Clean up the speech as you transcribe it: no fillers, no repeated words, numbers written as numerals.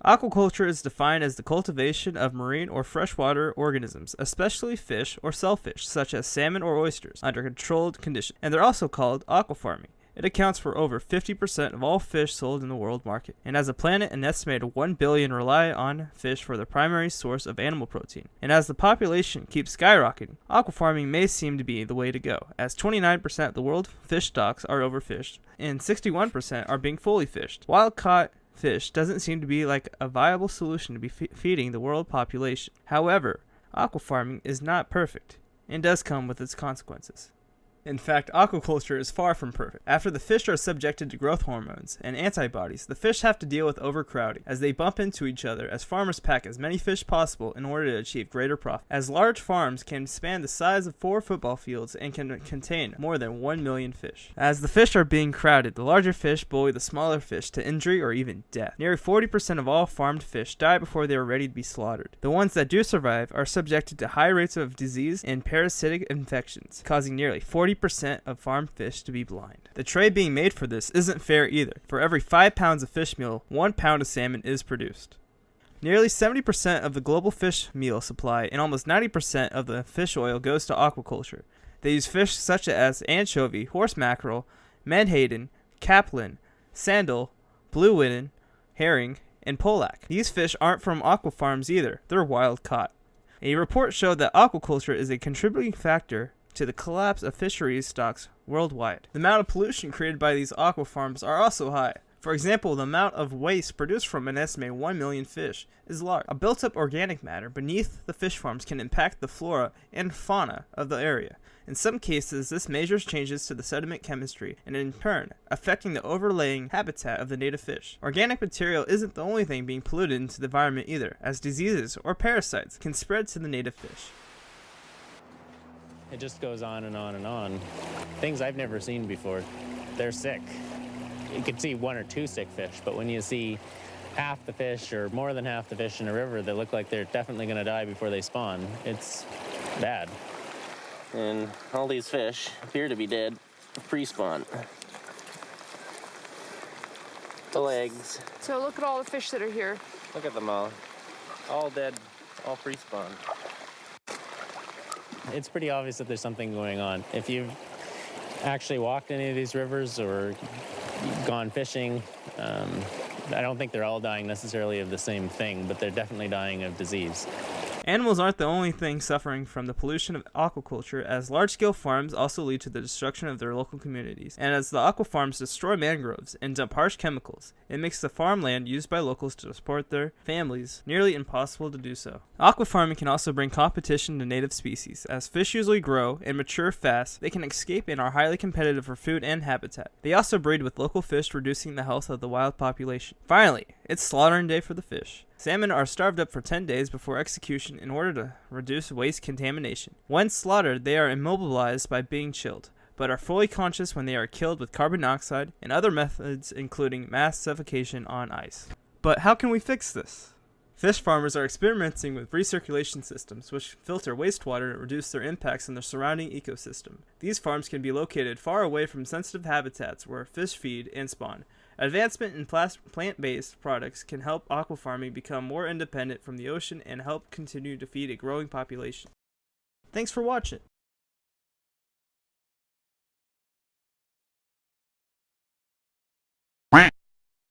Aquaculture is defined as the cultivation of marine or freshwater organisms, especially fish or shellfish, such as salmon or oysters, under controlled conditions, and they're also called aquafarming. It accounts for over 50% of all fish sold in the world market, and as a planet, an estimated 1 billion rely on fish for their primary source of animal protein. And as the population keeps skyrocketing, aquafarming may seem to be the way to go, as 29% of the world fish stocks are overfished, and 61% are being fully fished. Wild-caught fish doesn't seem to be like a viable solution to be feeding the world population. However, aquafarming is not perfect and does come with its consequences. In fact, aquaculture is far from perfect. After the fish are subjected to growth hormones and antibodies, the fish have to deal with overcrowding as they bump into each other as farmers pack as many fish possible in order to achieve greater profit. As large farms can span the size of 4 football fields and can contain more than 1 million fish. As the fish are being crowded, the larger fish bully the smaller fish to injury or even death. Nearly 40% of all farmed fish die before they are ready to be slaughtered. The ones that do survive are subjected to high rates of disease and parasitic infections, causing nearly 40% of farmed fish to be blind. The trade being made for this isn't fair either. For every 5 pounds of fish meal, 1 pound of salmon is produced. Nearly 70% of the global fish meal supply and almost 90% of the fish oil goes to aquaculture. They use fish such as anchovy, horse mackerel, menhaden, caplin, sandal, blue whiting, herring, and pollack. These fish aren't from aqua farms either. They're wild caught. A report showed that aquaculture is a contributing factor to the collapse of fisheries stocks worldwide. The amount of pollution created by these aqua farms are also high. For example, the amount of waste produced from an estimated 1 million fish is large. A built-up organic matter beneath the fish farms can impact the flora and fauna of the area. In some cases, this measures changes to the sediment chemistry and in turn affecting the overlaying habitat of the native fish. Organic material isn't the only thing being polluted into the environment either, as diseases or parasites can spread to the native fish. It just goes on and on and on. Things I've never seen before. They're sick. You can see 1 or 2 sick fish, but when you see half the fish or more than half the fish in a river that look like they're definitely going to die before they spawn, it's bad. And all these fish appear to be dead pre-spawn. The legs. So look at all the fish that are here. Look at them all dead, all pre-spawn. It's pretty obvious that there's something going on. If you've actually walked any of these rivers or gone fishing, I don't think they're all dying necessarily of the same thing, but they're definitely dying of disease. Animals aren't the only thing suffering from the pollution of aquaculture, as large-scale farms also lead to the destruction of their local communities. And as the aqua farms destroy mangroves and dump harsh chemicals, it makes the farmland used by locals to support their families nearly impossible to do so. Aqua farming can also bring competition to native species. As fish usually grow and mature fast, they can escape and are highly competitive for food and habitat. They also breed with local fish, reducing the health of the wild population. Finally, it's slaughtering day for the fish. Salmon are starved up for 10 days before execution in order to reduce waste contamination. When slaughtered, they are immobilized by being chilled, but are fully conscious when they are killed with carbon dioxide and other methods including mass suffocation on ice. But how can we fix this? Fish farmers are experimenting with recirculation systems which filter wastewater and reduce their impacts on the surrounding ecosystem. These farms can be located far away from sensitive habitats where fish feed and spawn. Advancement in plant-based products can help aquafarming become more independent from the ocean and help continue to feed a growing population. Thanks for watching.